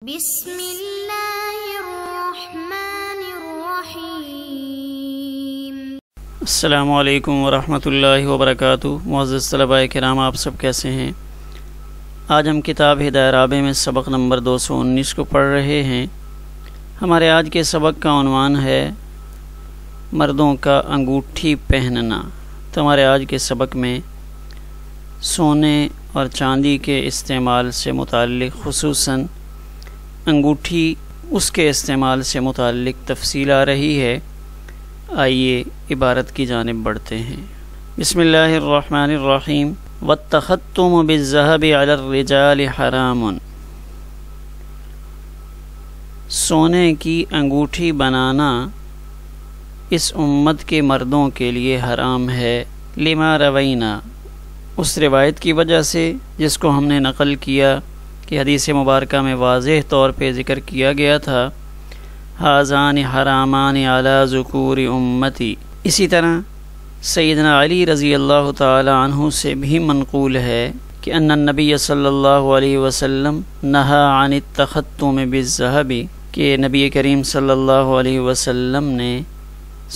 بسم اللہ الرحمن الرحیم۔ السلام علیکم ورحمۃ اللہ وبرکاتہ۔ معزز طلباء کرام، آپ سب کیسے ہیں؟ آج ہم کتاب ہدایہ رابع میں سبق نمبر 219 کو پڑھ رہے ہیں۔ ہمارے آج کے سبق کا عنوان ہے مردوں کا انگوٹھی پہننا۔ تو ہمارے آج کے سبق میں سونے اور چاندی کے استعمال سے متعلق، خصوصاً انگوٹھی اس کے استعمال سے متعلق تفصیل آ رہی ہے۔ آئیے عبارت کی جانب بڑھتے ہیں۔ بسم اللہ الرحمن الرحیم۔ والتختم بالذهب علی الرجال حرام۔ سونے کی انگوٹھی بنانا اس امت کے مردوں کے لیے حرام ہے۔ لما روینا، اس روایت کی وجہ سے جس کو ہم نے نقل کیا کہ حدیث مبارکہ میں واضح طور پہ ذکر کیا گیا تھا، ہذان حرامان علی ذکور امتی۔ اسی طرح سیدنا علی رضی اللہ تعالی عنہ سے بھی منقول ہے کہ ان النبی صلی اللہ علیہ وسلم نہا عن التختم بالذہب، کہ نبی کریم صلی اللہ علیہ وسلم نے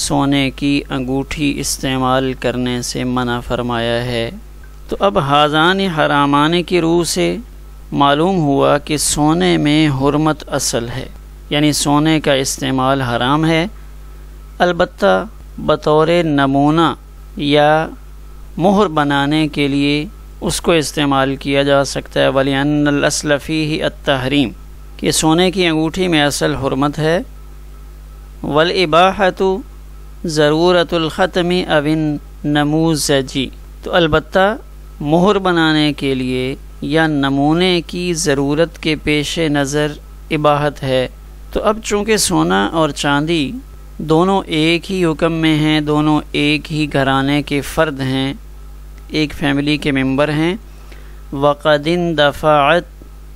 سونے کی انگوٹھی استعمال کرنے سے منع فرمایا ہے۔ تو اب ہذان حرامان کی روح سے معلوم ہوا کہ سونے میں حرمت اصل ہے، یعنی سونے کا استعمال حرام ہے، البتہ بطور نمونہ یا مہر بنانے کے لیے اس کو استعمال کیا جا سکتا ہے۔ وَلِأَنَّ الْأَصْلَ فِيهِ التَّحْرِيمُ، کہ سونے کی انگوٹھی میں اصل حرمت ہے۔ وَالْإِبَاحَةُ ضرورت الختم او النموذج، تو البتہ مہر بنانے کے لیے یا نمونے کی ضرورت کے پیش نظر اباحت ہے۔ تو اب چونکہ سونا اور چاندی دونوں ایک ہی حکم میں ہیں، دونوں ایک ہی گھرانے کے فرد ہیں، ایک فیملی کے ممبر ہیں، وَقَدْ اندفعت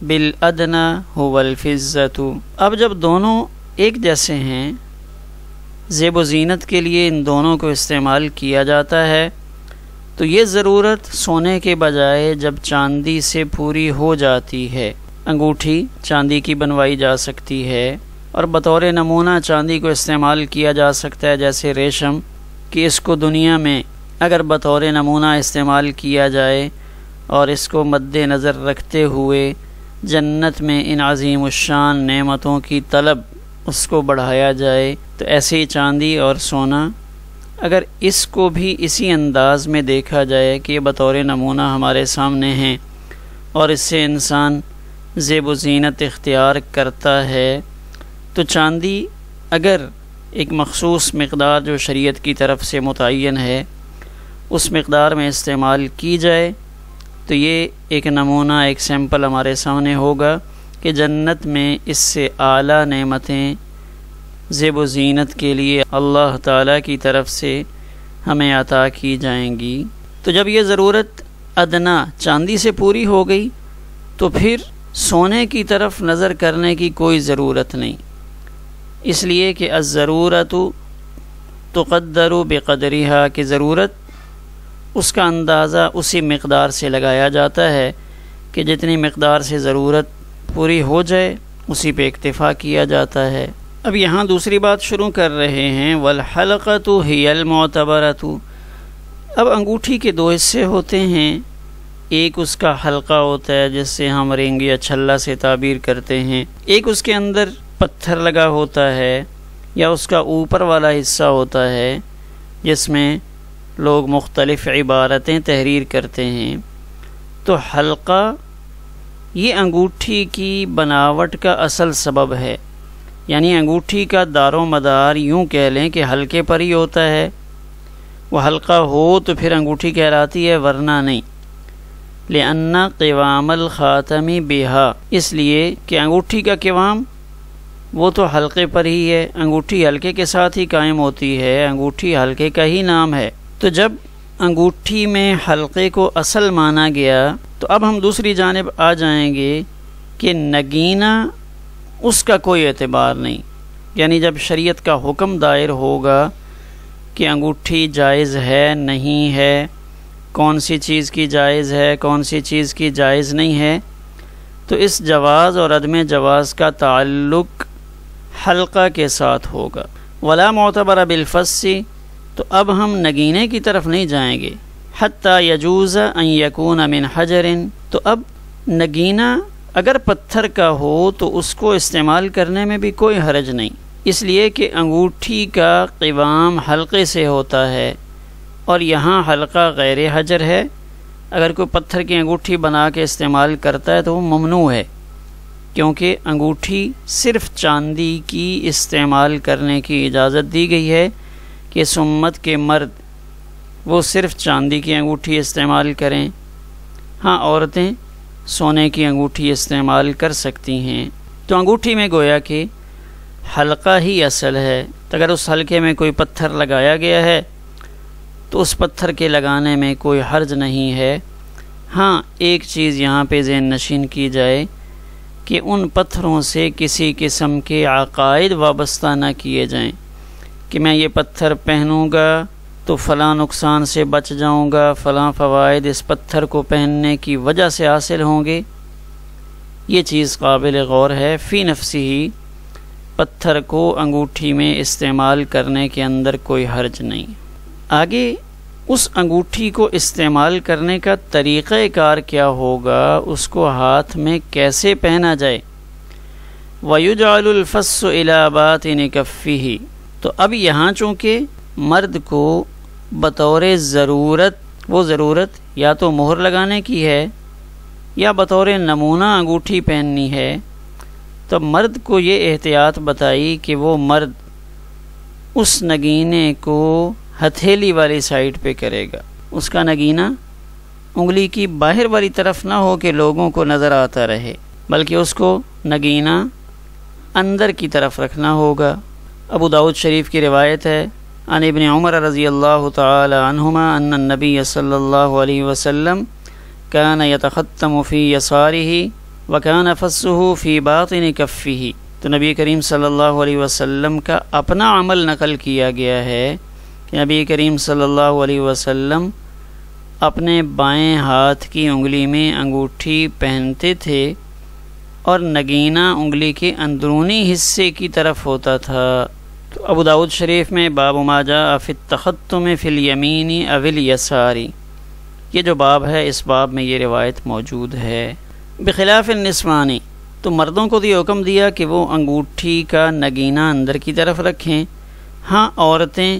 بِالْأَدْنَى هُوَ الْفِضَّةُ، اب جب دونوں ایک جیسے ہیں، زیب و زینت کے لیے ان دونوں کو استعمال کیا جاتا ہے، تو یہ ضرورت سونے کے بجائے جب چاندی سے پوری ہو جاتی ہے، انگوٹھی چاندی کی بنوائی جا سکتی ہے اور بطور نمونہ چاندی کو استعمال کیا جا سکتا ہے، جیسے ریشم، کہ اس کو دنیا میں اگر بطور نمونہ استعمال کیا جائے اور اس کو مد نظر رکھتے ہوئے جنت میں ان عظیم الشان نعمتوں کی طلب اس کو بڑھایا جائے، تو ایسے ہی چاندی اور سونا اگر اس کو بھی اسی انداز میں دیکھا جائے کہ یہ بطور نمونہ ہمارے سامنے ہیں اور اس سے انسان زیب و زینت اختیار کرتا ہے، تو چاندی اگر ایک مخصوص مقدار جو شریعت کی طرف سے متعین ہے اس مقدار میں استعمال کی جائے، تو یہ ایک نمونہ، ایک سیمپل ہمارے سامنے ہوگا کہ جنت میں اس سے اعلیٰ نعمتیں زیب و زینت کے لیے اللہ تعالیٰ کی طرف سے ہمیں عطا کی جائیں گی۔ تو جب یہ ضرورت ادنا چاندی سے پوری ہو گئی تو پھر سونے کی طرف نظر کرنے کی کوئی ضرورت نہیں، اس لیے کہ الضرورت تقدر بقدرها، کہ ضرورت اس کا اندازہ اسی مقدار سے لگایا جاتا ہے کہ جتنی مقدار سے ضرورت پوری ہو جائے اسی پہ اکتفا کیا جاتا ہے۔ اب یہاں دوسری بات شروع کر رہے ہیں، والحلقۃ ہی المعتبرۃ۔ اب انگوٹھی کے دو حصے ہوتے ہیں، ایک اس کا حلقہ ہوتا ہے جس سے ہم رنگ یا چھلا سے تعبیر کرتے ہیں، ایک اس کے اندر پتھر لگا ہوتا ہے یا اس کا اوپر والا حصہ ہوتا ہے جس میں لوگ مختلف عبارتیں تحریر کرتے ہیں۔ تو حلقہ یہ انگوٹھی کی بناوٹ کا اصل سبب ہے، یعنی انگوٹھی کا دار و مدار یوں کہہ لیں کہ حلقے پر ہی ہوتا ہے۔ وہ حلقہ ہو تو پھر انگوٹھی کہلاتی ہے، ورنہ نہیں۔ لأن قوام الخاتم بها، اس لیے کہ انگوٹھی کا قوام وہ تو حلقے پر ہی ہے، انگوٹھی حلقے کے ساتھ ہی قائم ہوتی ہے، انگوٹھی حلقے کا ہی نام ہے۔ تو جب انگوٹھی میں حلقے کو اصل مانا گیا تو اب ہم دوسری جانب آ جائیں گے کہ نگینہ اس کا کوئی اعتبار نہیں، یعنی جب شریعت کا حکم دائر ہوگا کہ انگوٹھی جائز ہے نہیں ہے، کون سی چیز کی جائز ہے کون سی چیز کی جائز نہیں ہے، تو اس جواز اور عدم جواز کا تعلق حلقہ کے ساتھ ہوگا۔ ولا معتبر بالفص، تو اب ہم نگینے کی طرف نہیں جائیں گے۔ حتی یجوز ان یکون من حجر، تو اب نگینہ اگر پتھر کا ہو تو اس کو استعمال کرنے میں بھی کوئی حرج نہیں، اس لیے کہ انگوٹھی کا قوام حلقے سے ہوتا ہے اور یہاں حلقہ غیر حجر ہے۔ اگر کوئی پتھر کی انگوٹھی بنا کے استعمال کرتا ہے تو وہ ممنوع ہے، کیونکہ انگوٹھی صرف چاندی کی استعمال کرنے کی اجازت دی گئی ہے کہ اس امت کے مرد وہ صرف چاندی کی انگوٹھی استعمال کریں۔ ہاں، عورتیں سونے کی انگوٹھی استعمال کر سکتی ہیں۔ تو انگوٹھی میں گویا کہ حلقہ ہی اصل ہے، اگر اس حلقے میں کوئی پتھر لگایا گیا ہے تو اس پتھر کے لگانے میں کوئی حرج نہیں ہے۔ ہاں، ایک چیز یہاں پہ ذہن نشین کی جائے کہ ان پتھروں سے کسی قسم کے عقائد وابستہ نہ کیے جائیں کہ میں یہ پتھر پہنوں گا تو فلاں نقصان سے بچ جاؤں گا، فلاں فوائد اس پتھر کو پہننے کی وجہ سے حاصل ہوں گے۔ یہ چیز قابل غور ہے، فی نفسی ہی پتھر کو انگوٹھی میں استعمال کرنے کے اندر کوئی حرج نہیں۔ آگے اس انگوٹھی کو استعمال کرنے کا طریقہ کار کیا ہوگا، اس کو ہاتھ میں کیسے پہنا جائے۔ وَيُجْعَلُ الْفَصُّ إِلَى بَاطِنِ كَفِّهِ، تو اب یہاں چونکہ مرد کو بطور ضرورت، وہ ضرورت یا تو مہر لگانے کی ہے یا بطور نمونہ انگوٹھی پہننی ہے، تو مرد کو یہ احتیاط بتائی کہ وہ مرد اس نگینے کو ہتھیلی والی سائڈ پہ کرے گا، اس کا نگینہ انگلی کی باہر والی طرف نہ ہو کہ لوگوں کو نظر آتا رہے، بلکہ اس کو نگینہ اندر کی طرف رکھنا ہوگا۔ ابو داؤد شریف کی روایت ہے، عن ابن عمر رضی اللہ تعالی عنہما ان النبی صلی اللہ علیہ وسلم کان یتختم فی یسارہ وکان فصہ فی باطن کفہ، تو نبی کریم صلی اللہ علیہ وسلم کا اپنا عمل نقل کیا گیا ہے کہ نبی کریم صلی اللہ علیہ وسلم اپنے بائیں ہاتھ کی انگلی میں انگوٹھی پہنتے تھے اور نگینہ انگلی کے اندرونی حصے کی طرف ہوتا تھا۔ تو ابو داؤد شریف میں باب ما جاء فی التختم فی الیمین او الیسار، یہ جو باب ہے اس باب میں یہ روایت موجود ہے۔ بخلاف النسوانی، تو مردوں کو یہ حکم دیا کہ وہ انگوٹھی کا نگینہ اندر کی طرف رکھیں۔ ہاں، عورتیں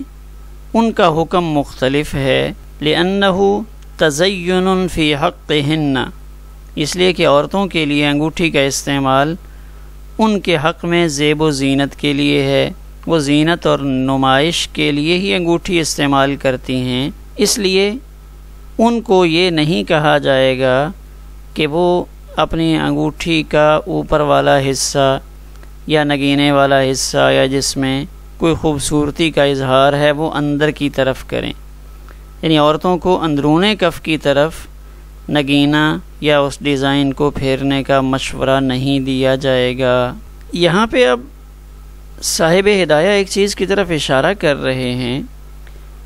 ان کا حکم مختلف ہے، لأنہ تزین فی حقہن، اس لیے کہ عورتوں کے لیے انگوٹھی کا استعمال ان کے حق میں زیب و زینت کے لیے ہے، وہ زینت اور نمائش کے لیے ہی انگوٹھی استعمال کرتی ہیں، اس لیے ان کو یہ نہیں کہا جائے گا کہ وہ اپنی انگوٹھی کا اوپر والا حصہ یا نگینے والا حصہ یا جس میں کوئی خوبصورتی کا اظہار ہے وہ اندر کی طرف کریں، یعنی عورتوں کو اندرون کف کی طرف نگینہ یا اس ڈیزائن کو پھیرنے کا مشورہ نہیں دیا جائے گا۔ یہاں پہ اب صاحب ہدایہ ایک چیز کی طرف اشارہ کر رہے ہیں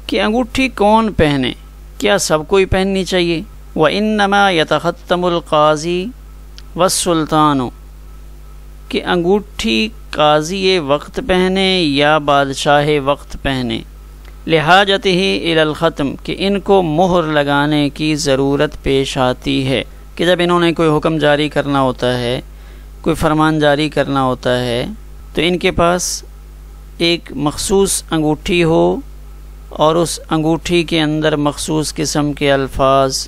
کہ انگوٹھی کون پہنے، کیا سب کو ہی پہننی چاہیے؟ وَإِنَّمَا يَتَخَتَّمُ الْقَاضِي وَالسُّلْطَانُ، کہ انگوٹھی قاضی وقت پہنے یا بادشاہ وقت پہنے، لحاجتہ الی الختم، کہ ان کو مہر لگانے کی ضرورت پیش آتی ہے، کہ جب انہوں نے کوئی حکم جاری کرنا ہوتا ہے، کوئی فرمان جاری کرنا ہوتا ہے، تو ان کے پاس ایک مخصوص انگوٹھی ہو اور اس انگوٹھی کے اندر مخصوص قسم کے الفاظ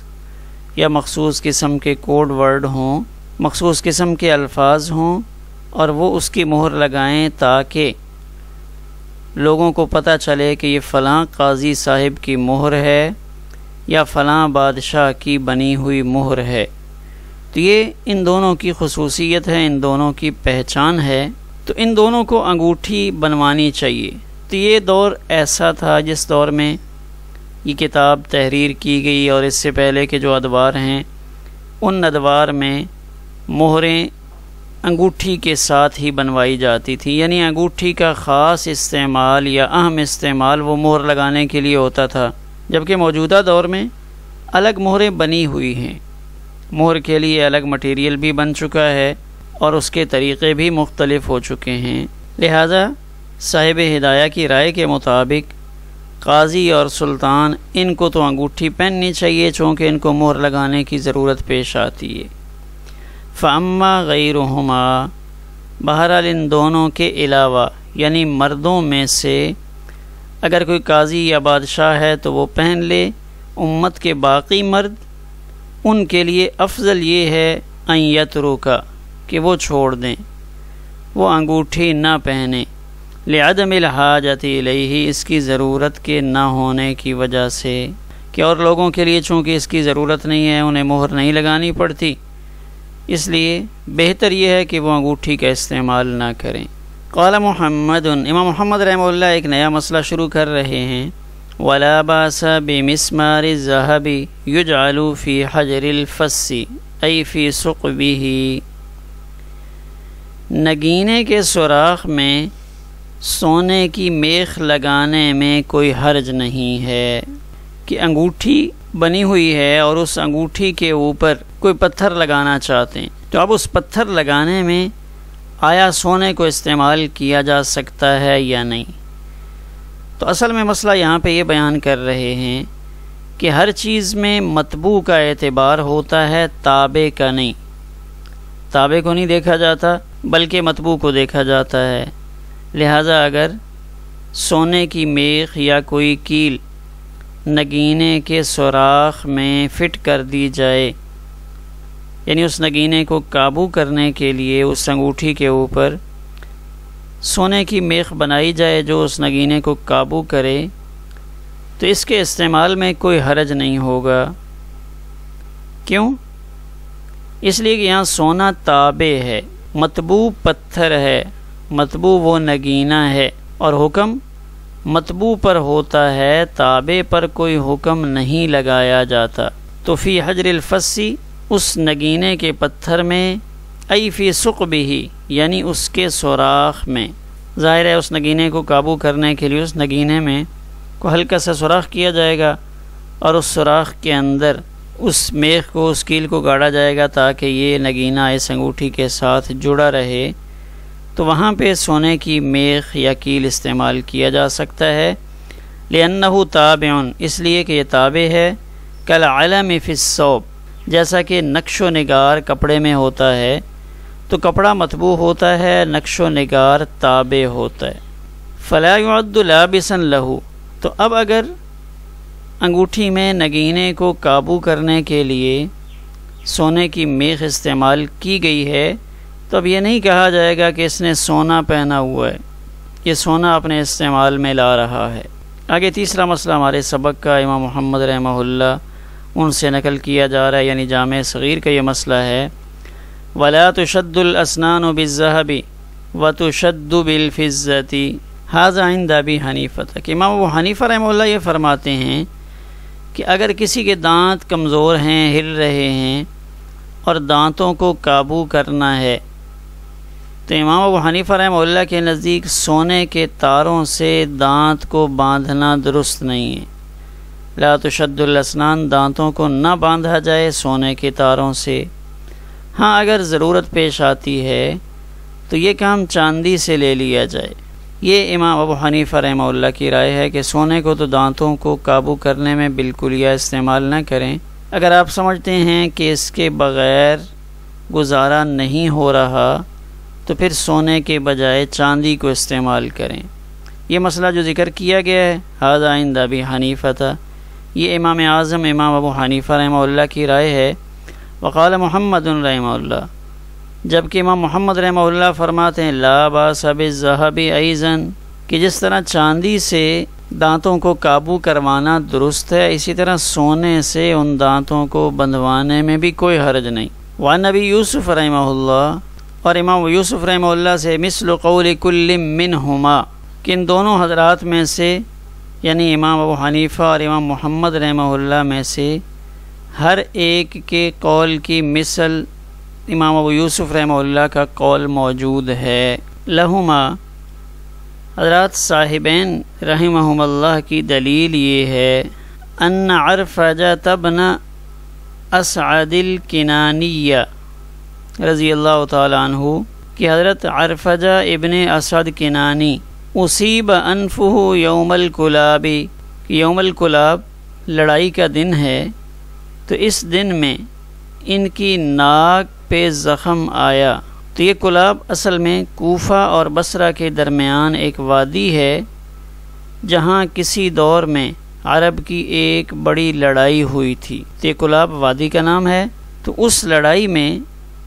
یا مخصوص قسم کے کوڈ ورڈ ہوں، مخصوص قسم کے الفاظ ہوں، اور وہ اس کی مہر لگائیں تاکہ لوگوں کو پتہ چلے کہ یہ فلاں قاضی صاحب کی مہر ہے یا فلاں بادشاہ کی بنی ہوئی مہر ہے۔ تو یہ ان دونوں کی خصوصیت ہے، ان دونوں کی پہچان ہے، تو ان دونوں کو انگوٹھی بنوانی چاہیے۔ تو یہ دور ایسا تھا جس دور میں یہ کتاب تحریر کی گئی، اور اس سے پہلے کے جو ادوار ہیں ان ادوار میں مہریں انگوٹھی کے ساتھ ہی بنوائی جاتی تھی، یعنی انگوٹھی کا خاص استعمال یا اہم استعمال وہ مہر لگانے کے لیے ہوتا تھا، جبکہ موجودہ دور میں الگ مہریں بنی ہوئی ہیں۔ مہر کے لیے الگ مٹیریل بھی بن چکا ہے اور اس کے طریقے بھی مختلف ہو چکے ہیں، لہذا صاحب ہدایہ کی رائے کے مطابق قاضی اور سلطان ان کو تو انگوٹھی پہننی چاہیے چونکہ ان کو مہر لگانے کی ضرورت پیش آتی ہے۔ فَأَمَّا غَيْرُهُمَا، بہرحال ان دونوں کے علاوہ یعنی مردوں میں سے اگر کوئی قاضی یا بادشاہ ہے تو وہ پہن لے، امت کے باقی مرد ان کے لیے افضل یہ ہے ان یترکا کہ وہ چھوڑ دیں، وہ انگوٹھی نہ پہنیں، لعدم الحاجت الیہ، اس کی ضرورت کے نہ ہونے کی وجہ سے کہ اور لوگوں کے لیے چونکہ اس کی ضرورت نہیں ہے، انہیں مہر نہیں لگانی پڑتی، اس لیے بہتر یہ ہے کہ وہ انگوٹھی کا استعمال نہ کریں۔ قال محمد، امام محمد رحمہ اللہ ایک نیا مسئلہ شروع کر رہے ہیں، ولا باس بمسمار الذهب يجعل في حجر الفص ای فی ثقبہ، نگینے کے سوراخ میں سونے کی میخ لگانے میں کوئی حرج نہیں ہے کہ انگوٹھی بنی ہوئی ہے اور اس انگوٹھی کے اوپر کوئی پتھر لگانا چاہتے ہیں تو اب اس پتھر لگانے میں آیا سونے کو استعمال کیا جا سکتا ہے یا نہیں؟ تو اصل میں مسئلہ یہاں پہ یہ بیان کر رہے ہیں کہ ہر چیز میں مطبوع کا اعتبار ہوتا ہے، تابع کا نہیں۔ تابع کو نہیں دیکھا جاتا بلکہ مطبوع کو دیکھا جاتا ہے، لہذا اگر سونے کی میخ یا کوئی کیل نگینے کے سوراخ میں فٹ کر دی جائے، یعنی اس نگینے کو قابو کرنے کے لیے اس انگوٹھی کے اوپر سونے کی میخ بنائی جائے جو اس نگینے کو قابو کرے، تو اس کے استعمال میں کوئی حرج نہیں ہوگا۔ کیوں؟ اس لیے کہ یہاں سونا تابع ہے، مطبوع پتھر ہے، مطبوع وہ نگینہ ہے، اور حکم مطبوع پر ہوتا ہے، تابع پر کوئی حکم نہیں لگایا جاتا۔ تو فی حجر الفص، اس نگینے کے پتھر میں، ای فی ثقبہ یعنی اس کے سوراخ میں، ظاہر ہے اس نگینے کو قابو کرنے کے لیے اس نگینے میں کو ہلکا سا سوراخ کیا جائے گا اور اس سوراخ کے اندر اس میخ کو، اس کیل کو گاڑا جائے گا تاکہ یہ نگینہ اس انگوٹھی کے ساتھ جڑا رہے، تو وہاں پہ سونے کی میخ یا کیل استعمال کیا جا سکتا ہے، لأنہ تابع، اس لیے کہ یہ تابع ہے، کالعلم فی الثوب، جیسا کہ نقش و نگار کپڑے میں ہوتا ہے تو کپڑا مطبوع ہوتا ہے، نقش و نگار تابع ہوتا ہے۔ فلا يعد لابسا لہ، تو اب اگر انگوٹھی میں نگینے کو قابو کرنے کے لیے سونے کی میخ استعمال کی گئی ہے تو اب یہ نہیں کہا جائے گا کہ اس نے سونا پہنا ہوا ہے، یہ سونا اپنے استعمال میں لا رہا ہے۔ آگے تیسرا مسئلہ ہمارے سبق کا امام محمد رحمہ اللہ ان سے نقل کیا جا رہا ہے، یعنی جامع صغیر کا یہ مسئلہ ہے، وَلَا تُشَدُّ الْأَسْنَانُ بِالذَّهَبِ وَتُشَدُّ بِالْفِضَّةِ هَذَا عِنْدَ أَبِي حَنِیفَةَ، کہ امام ابو حنیفہ رحمہ اللہ یہ فرماتے ہیں کہ اگر کسی کے دانت کمزور ہیں، ہل رہے ہیں اور دانتوں کو قابو کرنا ہے تو امام ابو حنیفہ رحمہ اللہ کے نزدیک سونے کے تاروں سے دانت کو باندھنا درست نہیں ہے۔ لا تشد الاسنان، دانتوں کو نہ باندھا جائے سونے کے تاروں سے۔ ہاں اگر ضرورت پیش آتی ہے تو یہ کام چاندی سے لے لیا جائے۔ یہ امام ابو حنیفہ رحمہ اللہ کی رائے ہے کہ سونے کو تو دانتوں کو قابو کرنے میں بالکل یا استعمال نہ کریں۔ اگر آپ سمجھتے ہیں کہ اس کے بغیر گزارا نہیں ہو رہا تو پھر سونے کے بجائے چاندی کو استعمال کریں۔ یہ مسئلہ جو ذکر کیا گیا ہے ھذا عند ابی حنیفہ تھا، یہ امام اعظم امام ابو حنیفہ رحمہ اللہ کی رائے ہے۔ وقال محمد رحمہ اللہ، جبکہ امام محمد رحمہ اللہ فرماتے ہیں لا باس بالذهب ایضا، کہ جس طرح چاندی سے دانتوں کو قابو کروانا درست ہے اسی طرح سونے سے ان دانتوں کو بندھوانے میں بھی کوئی حرج نہیں۔ وعن نبی یوسف رحمہ اللہ، اور امام یوسف رحمہ اللہ سے مثل قول کل منہما، کہ ان دونوں حضرات میں سے یعنی امام ابو حنیفہ اور امام محمد رحمہ اللہ میں سے ہر ایک کے قول کی مثل امام ابو یوسف رحمہ اللہ کا قول موجود ہے۔ لہما، حضرات صاحبین رحمہم اللہ کی دلیل یہ ہے ان عرفجہ بن اسعد الکنانی رضی اللہ تعالی عنہ کہ حضرت عرفجہ ابن اسعد کنانی اصیب انفہ یوم الکلاب، یوم الکلاب لڑائی کا دن ہے، تو اس دن میں ان کی ناک پہ زخم آیا۔ تو یہ کلاب اصل میں کوفہ اور بصرہ کے درمیان ایک وادی ہے جہاں کسی دور میں عرب کی ایک بڑی لڑائی ہوئی تھی، تو یہ کلاب وادی کا نام ہے۔ تو اس لڑائی میں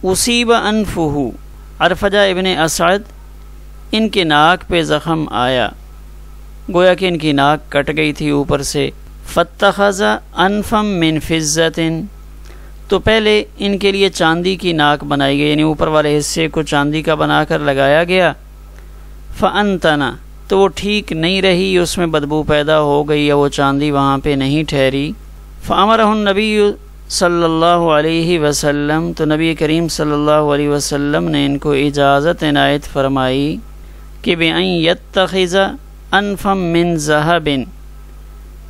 اصیب انفہ، عرفجہ ابن اسعد ان کے ناک پہ زخم آیا، گویا کہ ان کی ناک کٹ گئی تھی اوپر سے۔ فاتخذ انفا من فضۃ، تو پہلے ان کے لیے چاندی کی ناک بنائی گئی، یعنی اوپر والے حصے کو چاندی کا بنا کر لگایا گیا۔ فانتنا، تو وہ ٹھیک نہیں رہی، اس میں بدبو پیدا ہو گئی یا وہ چاندی وہاں پہ نہیں ٹھہری۔ فامرہ النبی صلی اللہ علیہ وسلم، تو نبی کریم صلی اللہ علیہ وسلم نے ان کو اجازت عنایت فرمائی کہ بأن یتخذ انفا من ذہب،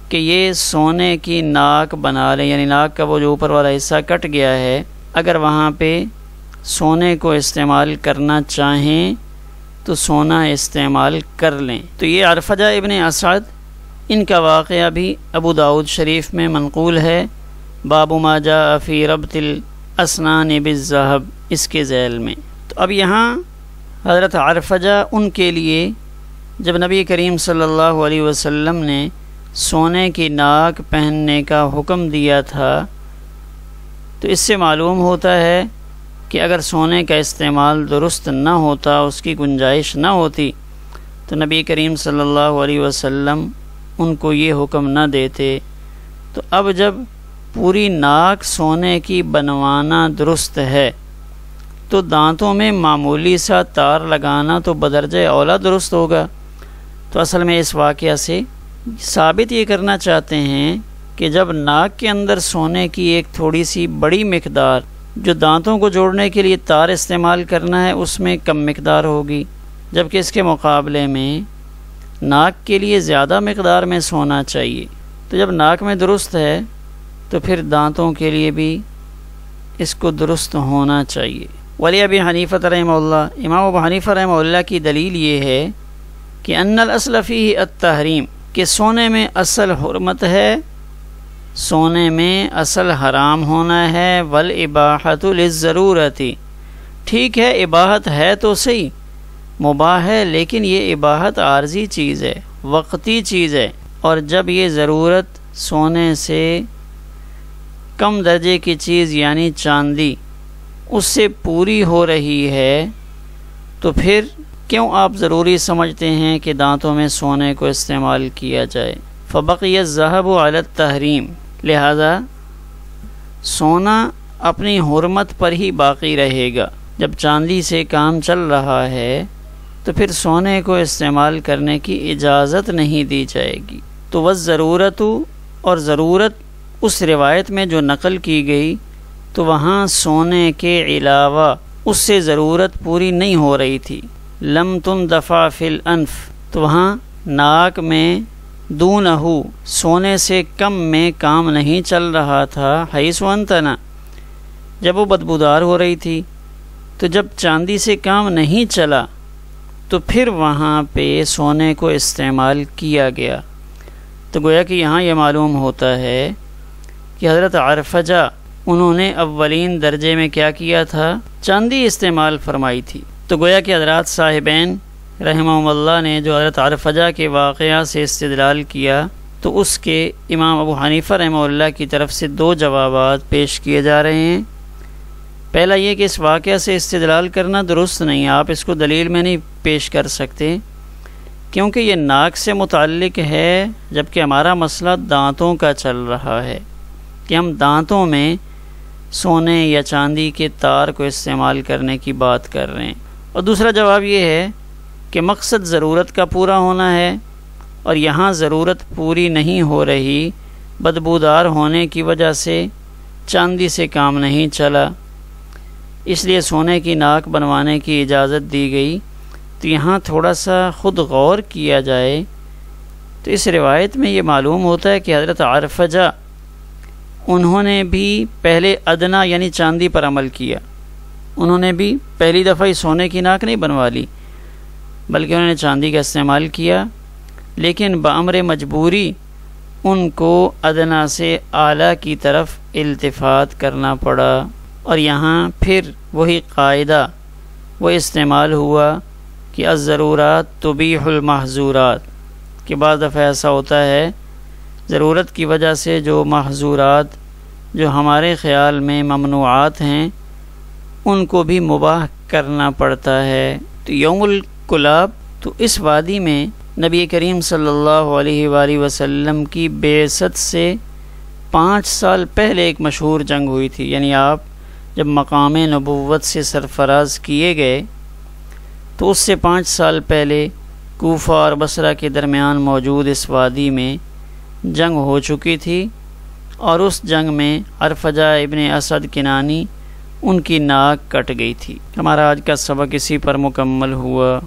کہ یہ سونے کی ناک بنا لیں، یعنی ناک کا وہ جو اوپر والا حصہ کٹ گیا ہے، اگر وہاں پہ سونے کو استعمال کرنا چاہیں تو سونا استعمال کر لیں۔ تو یہ عرفجہ ابن اسعد ان کا واقعہ بھی ابو داؤد شریف میں منقول ہے، باب ما جاء فی ربط الاسنان بالذہب، اس کے ذیل میں۔ تو اب یہاں حضرت عرفجہ ان کے لیے جب نبی کریم صلی اللہ علیہ وسلم نے سونے کی ناک پہننے کا حکم دیا تھا، تو اس سے معلوم ہوتا ہے کہ اگر سونے کا استعمال درست نہ ہوتا، اس کی گنجائش نہ ہوتی، تو نبی کریم صلی اللہ علیہ وسلم ان کو یہ حکم نہ دیتے۔ تو اب جب پوری ناک سونے کی بنوانا درست ہے تو دانتوں میں معمولی سا تار لگانا تو بدرجہ اولا درست ہوگا۔ تو اصل میں اس واقعہ سے ثابت یہ کرنا چاہتے ہیں کہ جب ناک کے اندر سونے کی ایک تھوڑی سی بڑی مقدار جو دانتوں کو جوڑنے کے لیے تار استعمال کرنا ہے اس میں کم مقدار ہوگی، جبکہ اس کے مقابلے میں ناک کے لیے زیادہ مقدار میں سونا چاہیے۔ تو جب ناک میں درست ہے تو پھر دانتوں کے لیے بھی اس کو درست ہونا چاہیے۔ ولی ابی حنیفہ رحمہ اللہ، امام ابو حنیفہ رحمہ اللہ کی دلیل یہ ہے کہ ان الاصل فیہ التحریم، کہ سونے میں اصل حرمت ہے، سونے میں اصل حرام ہونا ہے، والاباحۃ للضرورۃ، ٹھیک ہے اباحت ہے تو صحیح، مباح ہے، لیکن یہ اباحت عارضی چیز ہے، وقتی چیز ہے، اور جب یہ ضرورت سونے سے کم درجے کی چیز یعنی چاندی اس سے پوری ہو رہی ہے تو پھر کیوں آپ ضروری سمجھتے ہیں کہ دانتوں میں سونے کو استعمال کیا جائے؟ فبقی الذہب علی التحریم، لہذا سونا اپنی حرمت پر ہی باقی رہے گا۔ جب چاندی سے کام چل رہا ہے تو پھر سونے کو استعمال کرنے کی اجازت نہیں دی جائے گی۔ تو والضرورت، اور ضرورت اس روایت میں جو نقل کی گئی تو وہاں سونے کے علاوہ اس سے ضرورت پوری نہیں ہو رہی تھی۔ لم تندفع فی الانف، تو وہاں ناک میں دونہ سونے سے کم میں کام نہیں چل رہا تھا، حیث انتنا، جب وہ بدبودار ہو رہی تھی۔ تو جب چاندی سے کام نہیں چلا تو پھر وہاں پہ سونے کو استعمال کیا گیا۔ تو گویا کہ یہاں یہ معلوم ہوتا ہے کہ حضرت عرفجہ انہوں نے اولین درجے میں کیا کیا تھا؟ چاندی استعمال فرمائی تھی۔ تو گویا کہ حضرات صاحبین رحمہم اللہ نے جو حضرت عرفجہ کے واقعہ سے استدلال کیا تو اس کے امام ابو حنیفہ رحمہ اللہ کی طرف سے دو جوابات پیش کیے جا رہے ہیں۔ پہلا یہ کہ اس واقعہ سے استدلال کرنا درست نہیں، آپ اس کو دلیل میں نہیں پیش کر سکتے کیونکہ یہ ناک سے متعلق ہے، جبکہ ہمارا مسئلہ دانتوں کا چل رہا ہے کہ ہم دانتوں میں سونے یا چاندی کے تار کو استعمال کرنے کی بات کر رہے ہیں۔ اور دوسرا جواب یہ ہے کہ مقصد ضرورت کا پورا ہونا ہے اور یہاں ضرورت پوری نہیں ہو رہی، بدبودار ہونے کی وجہ سے چاندی سے کام نہیں چلا، اس لیے سونے کی ناک بنوانے کی اجازت دی گئی۔ تو یہاں تھوڑا سا خود غور کیا جائے تو اس روایت میں یہ معلوم ہوتا ہے کہ حضرت عرفجہ انہوں نے بھی پہلے ادنا یعنی چاندی پر عمل کیا. انہوں نے بھی پہلی دفعہ ہی سونے کی ناک نہیں بنوا لی بلکہ انہوں نے چاندی کا استعمال کیا، لیکن بامر مجبوری ان کو ادنا سے اعلیٰ کی طرف التفات کرنا پڑا. اور یہاں پھر وہی قاعدہ وہ استعمال ہوا کہ الضرورات تبیح المحظورات، کہ بعض دفعہ ایسا ہوتا ہے ضرورت کی وجہ سے جو محظورات جو ہمارے خیال میں ممنوعات ہیں ان کو بھی مباح کرنا پڑتا ہے. تو یوم الکلاب تو اس وادی میں نبی کریم صلی اللہ علیہ وآلہ وسلم کی بعثت سے 5 سال پہلے ایک مشہور جنگ ہوئی تھی. یعنی آپ جب مقام نبوت سے سرفراز کیے گئے تو اس سے 5 سال پہلے کوفہ اور بصرہ کے درمیان موجود اس وادی میں جنگ ہو چکی تھی، اور اس جنگ میں عرفجہ ابن اسد کنانی ان کی ناک کٹ گئی تھی. ہمارا آج کا سبق اسی پر مکمل ہوا.